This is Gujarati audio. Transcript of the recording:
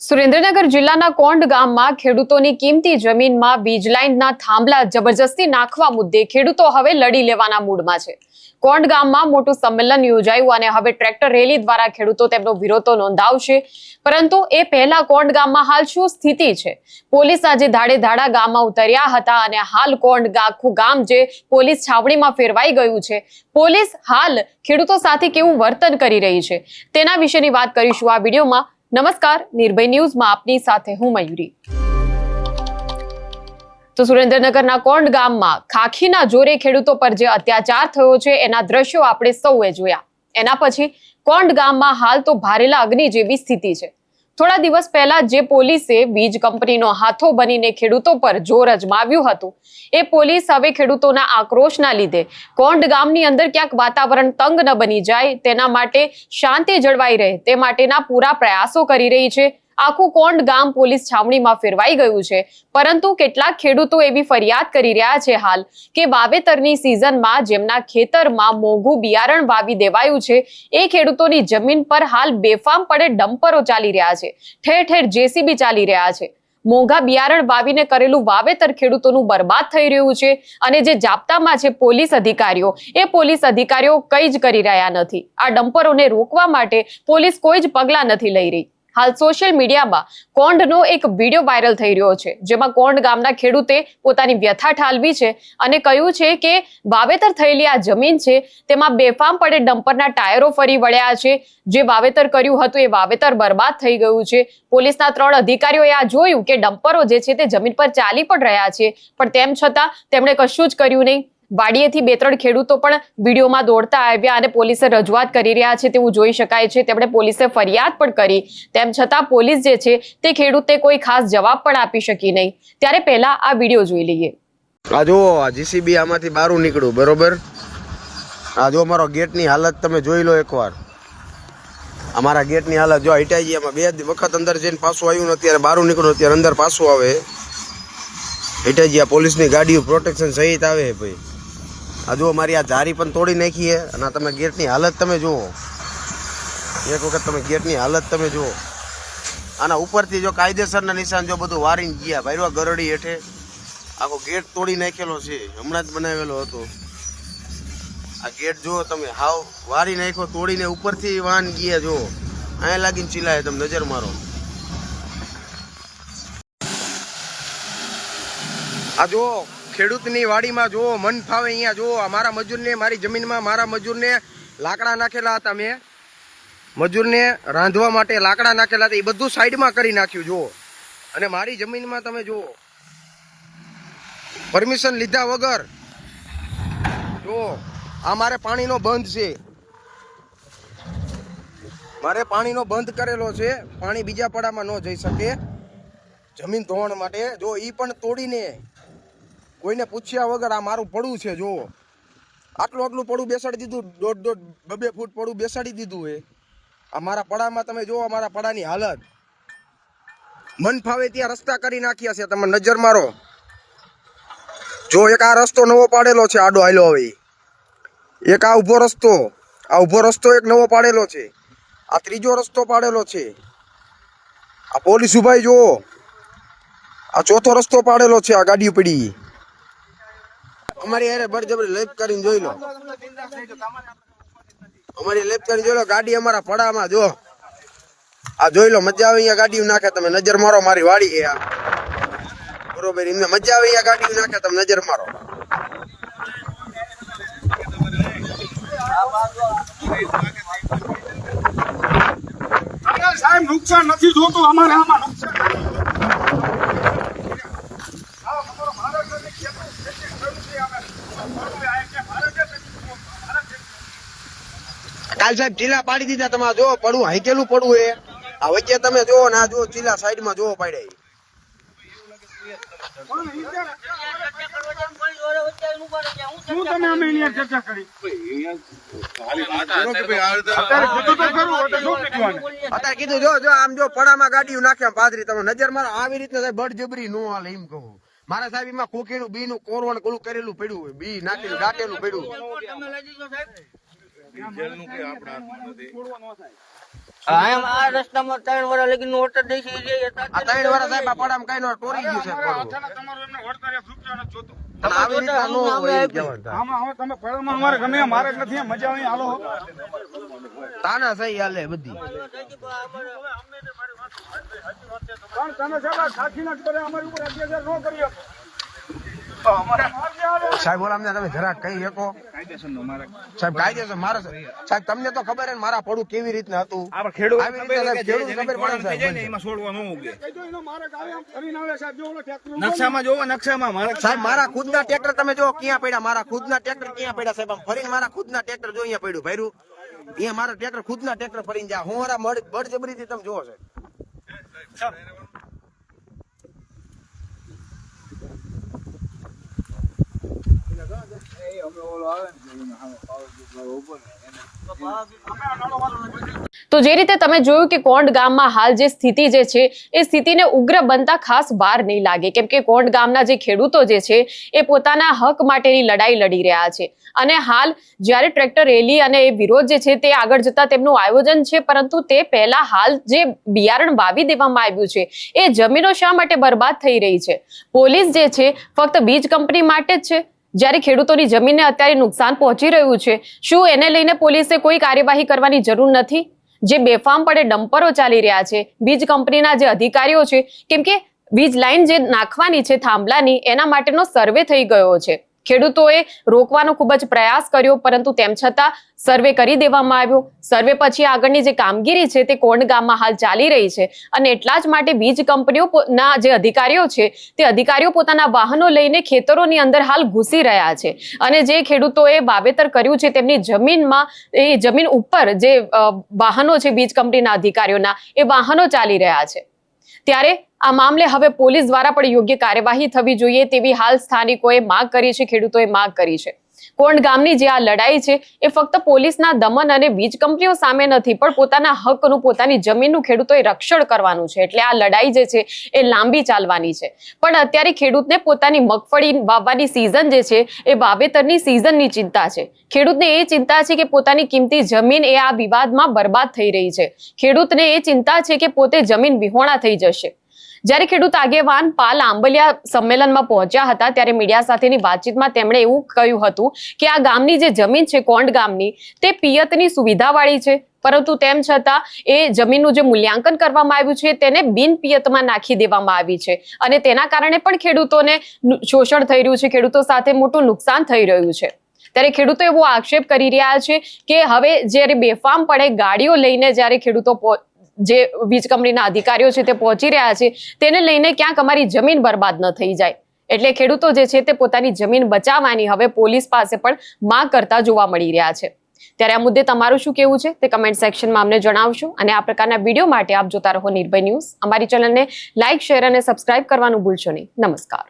સુરેન્દ્રનગર જિલ્લાના કોંડ ગામમાં ખેડૂતોની કિંમતી જમીનમાં વીજ લાઇનના થાંભલા જબરજસ્તી નાખવા મુદ્દે ખેડૂતો હવે લડી લેવાના મૂડમાં છે. કોંડ ગામમાં મોટું સંમેલન યોજાયું અને હવે ટ્રેક્ટર રેલી દ્વારા ખેડૂતો તેમનો વિરોધ નોંધાવશે. પરંતુ એ પહેલા કોંડ ગામમાં હાલ શું સ્થિતિ છે? પોલીસ આજે ધાડે ધાડા ગામમાં ઉતર્યા હતા અને હાલ કોંડ આખું ગામ જે પોલીસ છાવણીમાં ફેરવાઈ ગયું છે. પોલીસ હાલ ખેડૂતો સાથે કેવું વર્તન કરી રહી છે તેના વિશેની વાત કરીશું આ વિડીયોમાં. નમસ્કાર, નિર્ભય ન્યૂઝમાં આપની સાથે હું મયુરી. તો સુરેન્દ્રનગરના કોંડ ગામમાં ખાખીના જોરે ખેડૂતો પર જે અત્યાચાર થયો છે એના દ્રશ્યો આપણે સૌએ જોયા. એના પછી કોંડ ગામમાં હાલ તો ભારેલા અગ્નિ જેવી સ્થિતિ છે. થોડા દિવસ પહેલા જે પોલીસે વીજ કંપનીનો હાથો બનીને ખેડૂતો પર જોર અજમાવ્યું હતું, એ પોલીસ હવે ખેડૂતોના આક્રોશના લીધે કોંડ ગામની અંદર ક્યાંક વાતાવરણ તંગ ન બની જાય તેના માટે શાંતિ જળવાઈ રહે તે માટેના પૂરા પ્રયાસો કરી રહી છે. આખું કોંડ ગામ પોલીસ છાવણીમાં ફેરવાઈ ગયું છે. પરંતુ કેટલાક ખેડૂતો એવી ફરિયાદ કરી રહ્યા છે હાલ કે વાવેતરની સિઝનમાં જેમના ખેતરમાં મોંઘું બિયારણ વાવી દેવાયું છે એ ખેડૂતોની જમીન પર હાલ બેફામ પડે ડમ્પરો ચાલી રહ્યા છે. ઠેર ઠેર જેસીબી ચાલી રહ્યા છે. મોંઘા બિયારણ વાવીને કરેલું વાવેતર ખેડૂતોનું બરબાદ થઈ રહ્યું છે અને જે જાપ્તામાં છે પોલીસ અધિકારીઓ, એ પોલીસ અધિકારીઓ કંઈ જ કરી રહ્યા નથી. આ ડમ્પરોને રોકવા માટે પોલીસ કોઈ જ પગલાં નથી લઈ રહી. હાલ સોશિયલ મીડિયામાં કોંડનો એક વિડીયો વાયરલ થઈ રહ્યો છે, જેમાં કોંડ ગામના ખેડૂતે પોતાની વ્યથા ઠાલવી છે અને કહ્યું છે કે વાવેતર થયેલી આ જમીન છે તેમાં બેફામ પડે ડમ્પરના ટાયરો ફરી વળ્યા છે. જે વાવેતર કર્યું હતું એ વાવેતર બરબાદ થઈ ગયું છે. પોલીસના 3 અધિકારીઓએ આ જોયું કે ડમ્પરો જે છે તે જમીન પર ચાલી પણ રહ્યા છે, પણ તેમ છતાં તેમણે કશું જ કર્યું નહીં. વાડીએથી 2-3 ખેડૂતો પણ વિડીયોમાં દોડતા આવ્યા અને પોલીસે રજૂઆત કરી રહ્યા છે તેવું જોઈ શકાય છે. તેમણે પોલીસે ફરિયાદ પણ કરી, તેમ છતાં પોલીસ જે છે તે ખેડૂતે કોઈ ખાસ જવાબ પણ આપી શકી નહીં. ત્યારે પહેલા આ વિડીયો જોઈ લઈએ. આ જો જીસીબી આમાંથી બહાર નીકળ્યું, બરોબર? આ જો અમારો ગેટની હાલત તમે જોઈ લો એકવાર. અમારા ગેટની હાલત જો હટાઈ, 2 વખત અંદર જઈને પાછું આવ્યું ને અત્યારે બહાર નીકળ્યું, અત્યારે અંદર પાછું આવે. હટાઈ ગયા, પોલીસની ગાડીઓ પ્રોટેક્શન સહિત આવે ભાઈ. આ જો મારી આ જારી પણ તોડી નાખી છે અને તમે ગેટની હાલત તમે જુઓ. એક વખત તમે ગેટની હાલત તમે જુઓ. આના ઉપરથી જો કાયદેસરના નિશાન જો બધું વારીને ગયા ભાઈ, ગરડી હેઠે આખો ગેટ તોડી નાખેલો છે, હમણાં જ બનાવેલો હતો. આ ગેટ જુઓ તમે, હાવ વારી નાખ્યો તોડીને, ઉપરથી વાહન ગયા. જો અહીંયા લાગીને ચીલાય, તમે નજર મારો. આ જો ખેડૂતની વાડીમાં જો મન ફાવે અહીંયા જો મારા મજૂરને, મારી જમીનમાં મારા મજૂરને લાકડા નાખેલા હતા. મેં મજૂરને રાંધવા માટે લાકડા નાખેલા હતા, એ બધું સાઈડમાં કરી નાખ્યું જો. અને મારી જમીનમાં તમે જુઓ, પરમિશન લીધા વગર જો આ મારે પાણીનો બંધ છે, મારે પાણીનો બંધ કરેલો છે. પાણી બીજા પડામાં ન જઈ શકે જમીન ધોવાણ માટે. જો એ પણ તોડીને કોઈને પૂછ્યા વગર આ મારું પડું છે જો. આટલું પડું બેસાડી દીધું, 1.5-2 ફૂટ પડું બેસાડી દીધું હે. આ મારા પડામાં તમે જો મારા પડાની હાલત. મન ફાવે ત્યાં રસ્તા કરી નાખ્યા છે, તમે નજર મારો. જો એક આ રસ્તો નવો પાડેલો છે, આડો હાલ્યો હવે. એક આ ઊભો રસ્તો એક નવો પાડેલો છે. આ 3જો રસ્તો પાડેલો છે. આ પોલીસ ઉભાઈ જો, આ 4થો રસ્તો પાડેલો છે. આ ગાડી પડી અમારી યારે બળજબરી લેપ કરીને જોઈ લો. અમારી લેપ કરીને જોઈ લો. ગાડી અમારા પડામાં જો આ જોઈ લો. મજા આવે અહીંયા ગાડીઓ નાખે, તમે નજર મારો. મારી વાડી છે આ, બરોબર? એમને મજા આવે અહીંયા ગાડીઓ નાખે, તમે નજર મારો. સાહેબ નુકસાન નથી જોતું, અમારે આમાં નુકસાન. કાલ સાહેબ ચીલા પાડી દીધા. તમે જો પડવું હાઈકેલું પડવું એ આ વચ્ચે તમે જો ને, આ જો ચીલા સાઈડમાં જોવો પાડ્યા. શું તમે અમે એની ચર્ચા કરી? અત્યારે કીધું જો આમ જો પડામાં ગાડીઓ નાખ્યા પાદરી, તમે નજર મારો. આવી રીતના બળજબરી નો હાલે એમ કહું. મારા સાહેબ એમાં કોકીનું બીનું કોરવણ કોલું કરેલું પડ્યું હોય, બી નાખેલું દાટેલું પડ્યું. આ રસ્તામાં 3 વર્ષ લગીનો ઓર્ડર દેશી છે એ આ 3 વર્ષ સાહેબ આ પડામ કઈ નો ટોરી ગયું છે પડવું. તમારું એમને વળતર 1 રૂપિયો નથી જોતો. અને આવી રીતના નો હોય એમ કહેવાય. આમાં હવે તમે ફળમાં અમારે ગમે એમ મારે જ નથી મજા આવી હાલો તાના સહી હાલે બધી. પણ તમે સાહેબ ખાખીના જ કરે અમારી ઉપર અત્યાચાર ન કરી શકો. તો અમારે સાહેબ બોલા અમને તમે જરાક કહી શકો કાયદેસરનો મારે સાહેબ કાયદેસર મારે સાહેબ તમને તો ખબર હે ને મારા પડું કેવી રીતના હતું. આપણે ખેડૂત આવી રીતે સાહેબ ખેડૂત ખબર પડે સાહેબ. એમાં છોડવા ન ઉગે એનો મારે કાલે આમ કરીને આવે સાહેબ જો ઓલો ટ્રેક્ટર નકશામાં જોવો નકશામાં મારે સાહેબ મારા ખુદના ટ્રેક્ટર તમે જો ક્યાં પડ્યા, મારા ખુદના ટ્રેક્ટર ક્યાં પડ્યા સાહેબ. આમ ફરીને મારા ખુદના ટ્રેક્ટર જો અહીંયા પડ્યું ભર્યું અહીંયા મારા ટ્રેક્ટર ખુદના ટ્રેક્ટર ફરીને જા હું મારા બળજબરીથી તમે જોવો છે. તો જે રીતે તમે જોયું કે કોંડ ગામમાં હાલ જે સ્થિતિ જે છે એ સ્થિતિને ઉગ્ર બનતા ખાસ વાર નહીં લાગે, કેમ કે કોંડ ગામના જે ખેડૂતો જે છે એ પોતાના હક માટેની લડાઈ લડી રહ્યા છે. અને હાલ જ્યારે ટ્રેક્ટર રેલી અને એ વિરોધ જે છે તે આગળ જતા તેમનું આયોજન છે, પરંતુ તે પહેલા હાલ જે બિયારણ વાવી દેવામાં આવ્યું છે એ જમીનો શા માટે બરબાદ થઈ રહી છે? પોલીસ જે છે ફક્ત બીજ કંપની માટે જ છે, જ્યારે ખેડૂતોની જમીનને અત્યારે નુકસાન પહોંચી રહ્યું છે. શું એને લઈને પોલીસે કોઈ કાર્યવાહી કરવાની જરૂર નથી? જે બેફામ પડે ડમ્પરો ચાલી રહ્યા છે બીજ કંપનીના જે અધિકારીઓ છે, કેમ કે વીજ લાઈન જે નાખવાની છે થાંભલાની એના માટેનો સર્વે થઈ ગયો છે. ખેડૂતોએ રોકવાનો ખૂબ જ પ્રયાસ કર્યો, પરંતુ તેમ છતાં સર્વે કરી દેવામાં આવ્યો. સર્વે પછી આગળની જે કામગીરી છે તે કોંડ ગામમાં હાલ ચાલી રહી છે અને એટલા જ માટે વીજ કંપનીઓના જે અધિકારીઓ છે તે અધિકારીઓ પોતાના વાહનો લઈને ખેતરોની અંદર હાલ ઘૂસી રહ્યા છે અને જે ખેડૂતોએ વાવેતર કર્યું છે તેમની જમીનમાં એ જમીન ઉપર જે વાહનો છે વીજ કંપનીના અધિકારીઓના એ વાહનો ચાલી રહ્યા છે. ત્યારે આ મામલે હવે પોલીસ દ્વારા પણ યોગ્ય કાર્યવાહી થવી જોઈએ તેવી હાલ સ્થાનિકોએ માંગ કરી છે, ખેડૂતોએ માંગ કરી છે. કોંડ ગામની જે આ લડાઈ છે એ ફક્ત પોલીસના દમન અને વીજ કંપનીઓ સામે નથી, પણ પોતાના હકનું, પોતાની જમીનનું ખેડૂતોએ રક્ષણ કરવાનું છે. એટલે આ લડાઈ જે છે એ લાંબી ચાલવાની છે. પણ અત્યારે ખેડૂતને પોતાની મગફળી વાવવાની સિઝન જે છે એ વાવેતરની સિઝનની ચિંતા છે. ખેડૂતને એ ચિંતા છે કે પોતાની કિંમતી જમીન એ આ વિવાદમાં બરબાદ થઈ રહી છે. ખેડૂતને એ ચિંતા છે કે પોતે જમીન વિહોણા થઈ જશે. જ્યારે ખેડૂત આગેવાન પાલ આંબલિયા સંમેલનમાં પહોંચ્યા હતા ત્યારે મીડિયા સાથેની વાતચીતમાં તેમણે એવું કહ્યું હતું કે આ ગામની જે જમીન છે કોંડ ગામની તે પિયતની સુવિધાવાળી છે, પરંતુ તેમ છતાં એ જમીનનું જે મૂલ્યાંકન કરવામાં આવ્યું છે તેને બિન પિયતમાં નાખી દેવામાં આવી છે અને તેના કારણે પણ ખેડૂતોને શોષણ થઈ રહ્યું છે, ખેડૂતો સાથે મોટું નુકસાન થઈ રહ્યું છે. ત્યારે ખેડૂતો એવો આક્ષેપ કરી રહ્યા છે કે હવે જ્યારે બેફામ પડે ગાડીઓ લઈને જ્યારે ખેડૂતો જે વીજ કંપનીના અધિકારીઓ છે તે પહોંચી રહ્યા છે તેને લઈને ક્યાંક અમારી જમીન બરબાદ ન થઈ જાય. એટલે ખેડૂતો જે છે તે પોતાની જમીન બચાવવાની હવે પોલીસ પાસે પણ માંગ કરતા જોવા મળી રહ્યા છે. ત્યારે આ મુદ્દે તમારું શું કહેવું છે તે કમેન્ટ સેક્શનમાં અમને જણાવશો અને આ પ્રકારના વિડીયો માટે આપ જોતા રહો નિર્ભય ન્યૂઝ. અમારી ચેનલને લાઇક, શેર અને સબસ્ક્રાઇબ કરવાનું ભૂલશો નહીં. નમસ્કાર.